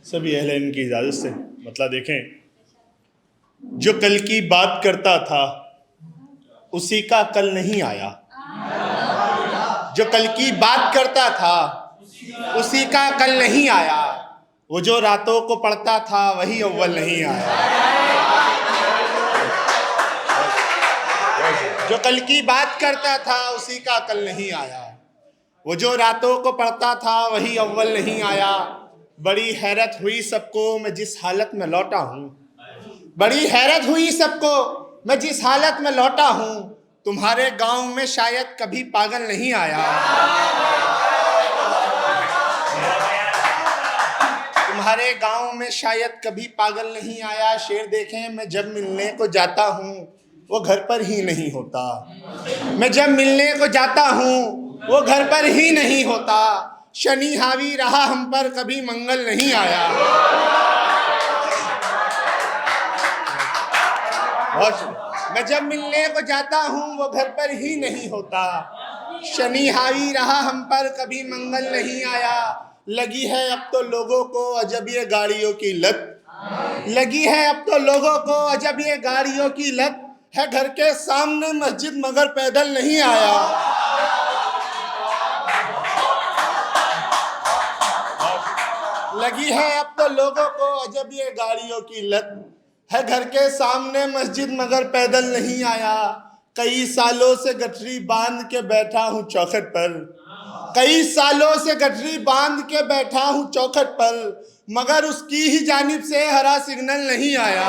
सभी अहले इल्म की इजाज़त से मतलब देखें, जो कल की बात करता था उसी का कल नहीं आया। जो कल की बात करता था उसी का कल नहीं आया। वो जो रातों को पढ़ता था वही अव्वल नहीं आया। जो कल की बात करता था उसी का कल नहीं आया। वो जो रातों को पढ़ता था वही अव्वल नहीं आया। बड़ी हैरत हुई सबको मैं जिस हालत में लौटा हूँ। बड़ी हैरत हुई सबको मैं जिस हालत में लौटा हूँ। तुम्हारे गांव में शायद कभी पागल नहीं आया। तुम्हारे गांव में शायद कभी पागल नहीं आया। शेर देखें, मैं जब मिलने को जाता हूँ वो घर पर ही नहीं होता। मैं जब मिलने को जाता हूँ वो घर पर ही नहीं होता। शनि हावी रहा हम पर, कभी मंगल नहीं आया। मैं जब मिलने को जाता हूँ वो घर पर ही नहीं होता। शनि हावी रहा हम पर, कभी मंगल नहीं आया। लगी है अब तो लोगों को अजब ये गाड़ियों की लत। लगी है अब तो लोगों को अजब ये गाड़ियों की लत। है घर के सामने मस्जिद मगर पैदल नहीं आया। लगी है अब तो लोगों को अजब ये गाड़ियों की लत। है घर के सामने मस्जिद मगर पैदल नहीं आया। कई सालों से गठरी बांध के बैठा हूँ चौखट पर। कई सालों से गठरी बांध के बैठा हूँ चौखट पर, मगर उसकी ही जानिब से हरा सिग्नल नहीं आया।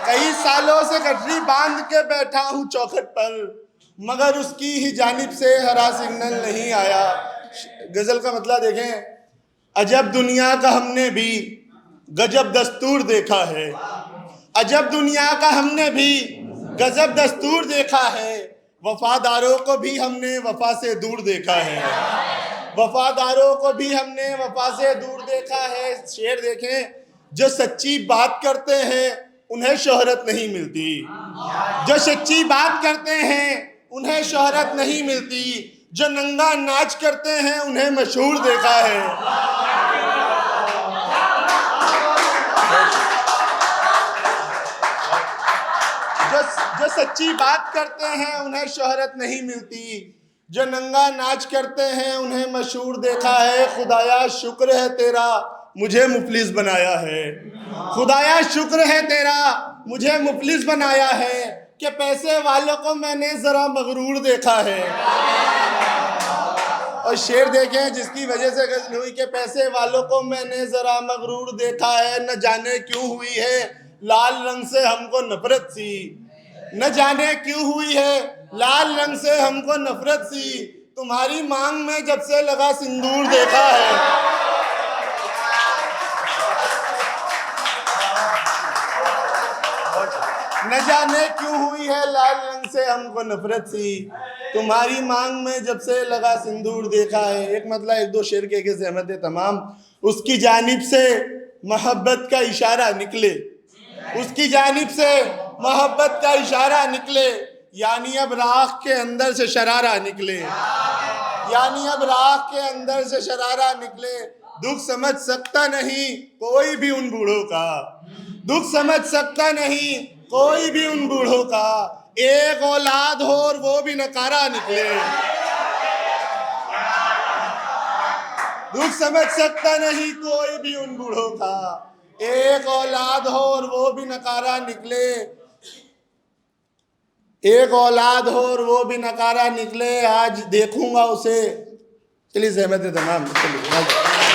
कई सालों से गठरी बांध के बैठा हूँ चौखट पर, मगर उसकी ही जानिब से हरा सिग्नल नहीं आया। गजल का मतलब देखें, अजब दुनिया का हमने भी गजब दस्तूर देखा है। अजब दुनिया का हमने भी गजब दस्तूर देखा है। वफादारों को भी हमने वफा से दूर देखा है। वफादारों को भी हमने वफा से दूर देखा है। शेर देखें, जो सच्ची बात करते हैं उन्हें शोहरत नहीं मिलती। जो सच्ची बात करते हैं उन्हें शोहरत नहीं मिलती। जो नंगा नाच करते हैं उन्हें मशहूर देखा है। जो सच्ची बात करते हैं उन्हें शोहरत नहीं मिलती। जो नंगा नाच करते हैं उन्हें मशहूर देखा है। खुदाया शुक्र है तेरा मुझे मुफलिस बनाया है। खुदाया शुक्र है तेरा मुझे मुफलिस बनाया है, कि पैसे वालों को मैंने जरा मगरूर देखा है। और शेर देखें जिसकी वजह से गजल हुई कि पैसे वालों को मैंने जरा मगरूर देखा है। न जाने क्यों हुई है लाल रंग से हमको नफरत सी। न जाने क्यों हुई है लाल रंग से हमको नफरत सी। तुम्हारी मांग में जब से लगा सिंदूर देखा है। न जाने क्यों हुई है लाल रंग से हमको नफरत सी। तुम्हारी मांग में जब से लगा सिंदूर देखा है। एक मतलब एक दो शेर के सहमत है तमाम। उसकी जानिब से मोहब्बत का इशारा निकले। उसकी जानिब से मोहब्बत का इशारा निकले, यानी अब राख के अंदर से शरारा निकले। यानी अब राख के अंदर से शरारा निकले। दुख समझ सकता नहीं कोई भी उन बूढ़ों का। दुख समझ सकता नहीं कोई भी उन बूढ़ों का। एक औलाद हो और वो भी नकारा निकले। दुख समझ सकता नहीं कोई भी उन बूढ़ों का। एक औलाद हो और वो भी नकारा निकले। एक औलाद हो और वो भी नकारा निकले। आज देखूंगा उसे। चलिए सहमत है तमाम। चलिए।